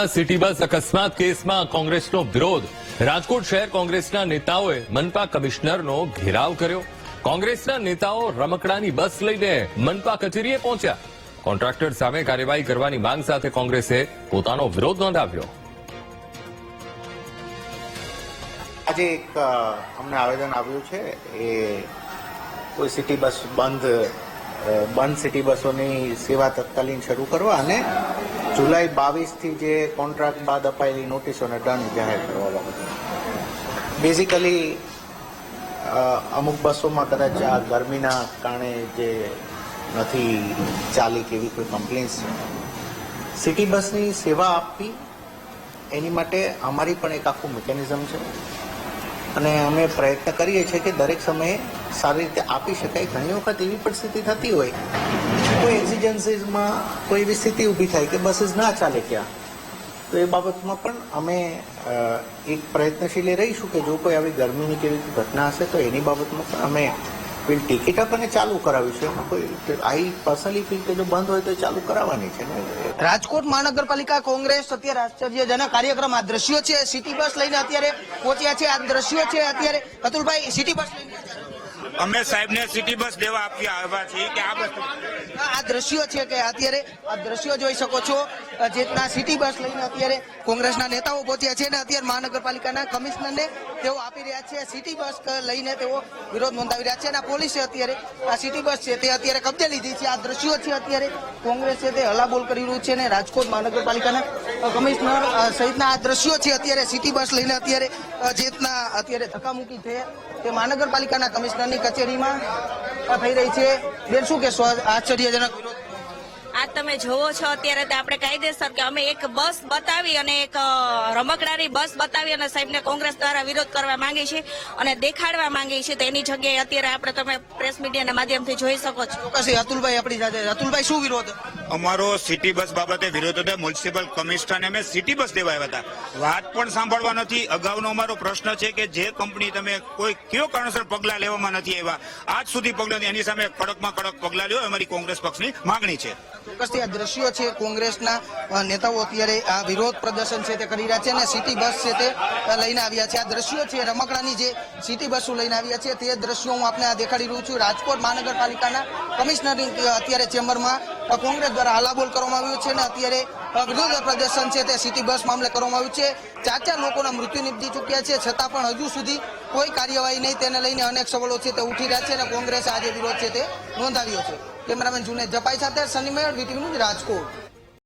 રાજકોટમાં city bus અકસ્માત કેસમાં કોંગ્રેસનો વિરોધ। રાજકોટ શહેર કોંગ્રેસના નેતાઓએ મનપા કમિશનરનો ઘેરાવ કર્યો। કોંગ્રેસના નેતાઓ રમકડાની બસ લઈને મનપા કચેરીએ પહોંચ્યા। કોન્ટ્રાક્ટર સામે કાર્યવાહી કરવાની માંગ સાથે કોંગ્રેસે પોતાનો વિરોધ નોંધાવ્યો। આજે એક અમને આવેદન આવ્યું છે એ કોઈ સિટી બસ બંધ સિટી બસોની સેવા તત્કાલીન શરૂ કરવા અને જુલાઈ 22 થી જે કોન્ટ્રાક્ટ બાદ અપાયેલી નોટિસોને દંડ જાહેર કરવા બાબતે બેઝિકલી અમુક બસોમાં કદાચ આ ગરમીના કારણે જે નથી ચાલી કે એવી કોઈ કમ્પ્લેન્ટ્સ છે। સિટી બસની સેવા આપવી એની માટે અમારી પણ એક આખું મિકેનિઝમ છે અને અમે પ્રયત્ન કરીએ છીએ કે દરેક સમયે સારી રીતે આપી શકાય। ઘણી વખત એવી પરિસ્થિતિ થતી હોય, કોઈ એક્સિજન્સીઝમાં કોઈ એવી સ્થિતિ ઊભી થાય કે બસીસ ના ચાલે ક્યાં, તો એ બાબતમાં પણ અમે એક પ્રયત્નશીલ રહીશું કે જો કોઈ આવી ગરમીની કેવી ઘટના હશે તો એની બાબતમાં પણ અમે ટિકિટ આપણને ચાલુ કરાવીશું। કોઈ આઈ પર્સનલી ફીલ કે જો બંધ હોય તો ચાલુ કરાવવાની છે ને। રાજકોટ મહાનગરપાલિકા કોંગ્રેસ અત્યારે આશ્ચર્યજનક કાર્યક્રમ, આ દ્રશ્યો છે, સિટી બસ લઈને અત્યારે પહોંચ્યા છે। આ દ્રશ્યો છે અત્યારે અતુલભાઈ, સિટી બસ લઈને અમે સાહેબને સિટી બસ દેવા આપી આવ્યા છીએ કે આ બસ આ દ્રશ્યો છે કે અત્યારે આ દ્રશ્યો જોઈ શકો છો, જેટલા સિટી બસ લઈને અત્યારે કોંગ્રેસના નેતાઓ પહોંચ્યા છે ને અત્યારે મહાનગરપાલિકાના કમિશનરને તેઓ આપી રહ્યા છે। સિટી બસ લઈને તેઓ વિરોધ નોંધાવી રહ્યા છે અને પોલીસે અત્યારે આ સિટી બસ છે તે અત્યારે કબજે લીધી છે। આ દ્રશ્યો છે અત્યારે કોંગ્રેસ છે તે હલ્લાબોલ કરી રહ્યું છે ને રાજકોટ મહાનગરપાલિકાના કમિશનર સહિતના આ દ્રશ્યો છે અત્યારે સિટી બસ લઈને અત્યારે જેટના અત્યારે ધક્કામુક્કી થયા તે મહાનગરપાલિકાના કમિશનરની કચેરીમાં થઈ રહી છે। બેન, શું કહેશો આશ્ચર્યજનક વિરોધ? આ તમે જોવો છો અત્યારે તો આપણે કાયદેસર કે અમે એક બસ બતાવી અને એક રમકડાની બસ બતાવી અને સાહેબને કોંગ્રેસ દ્વારા વિરોધ કરવા માંગી છે અને દેખાડવા માંગી છે, તો એની જગ્યાએ અત્યારે આપણે તમે પ્રેસ મીડિયાના માધ્યમથી જોઈ શકો છો। ચોક્કસ અતુલભાઈ આપણી સાથે। અતુલભાઈ, શું વિરોધ? અમારો સિટી બસ બાબતે વિરોધ હતો। મ્યુનિસિપલ કમિશનરને અમે સિટી બસ દેવા આવ્યા હતા, વાત પણ સાંભળવા નથી। અગાઉનો અમારો પ્રશ્ન છે કે જે કંપની તમે કોઈ કયો કારણસર પગલા લેવામાં નથી આવ્યા, આજ સુધી પગલા નથી, એની સામે કડકમાં કડક પગલા લ્યો, અમારી કોંગ્રેસ પક્ષની માંગણી છે। ચોક્કસથી આ દ્રશ્યો છે, કોંગ્રેસના નેતાઓ અત્યારે આ વિરોધ પ્રદર્શન છે તે કરી રહ્યા છે અને સિટી બસ છે તે લઈને આવ્યા છે। આ દ્રશ્યો છે રમકડાની જે સિટી બસો લઈને આવ્યા છે તે દ્રશ્યો હું આપને દેખાડી રહ્યું છું। રાજકોટ મહાનગરપાલિકાના કમિશનરની અત્યારે ચેમ્બરમાં કોંગ્રેસ દ્વારા હલ્લાબોલ કરવામાં આવ્યું છે અને અત્યારે વિરોધ પ્રદર્શન છે તે સિટી બસ મામલે કરવામાં આવ્યું છે। 4 લોકોના મૃત્યુ નિપજી ચૂક્યા છે, છતાં પણ હજુ સુધી કોઈ કાર્યવાહી નહીં, તેને લઈને અનેક સવાલો છે તે ઉઠી રહ્યા છે અને કોંગ્રેસે આજે વિરોધ છે તે નોંધાવ્યો છે। કેમેરામેન જુનેદ જપાઈ સાથે સની મેળ, વીટીવી ન્યૂઝ, રાજકોટ।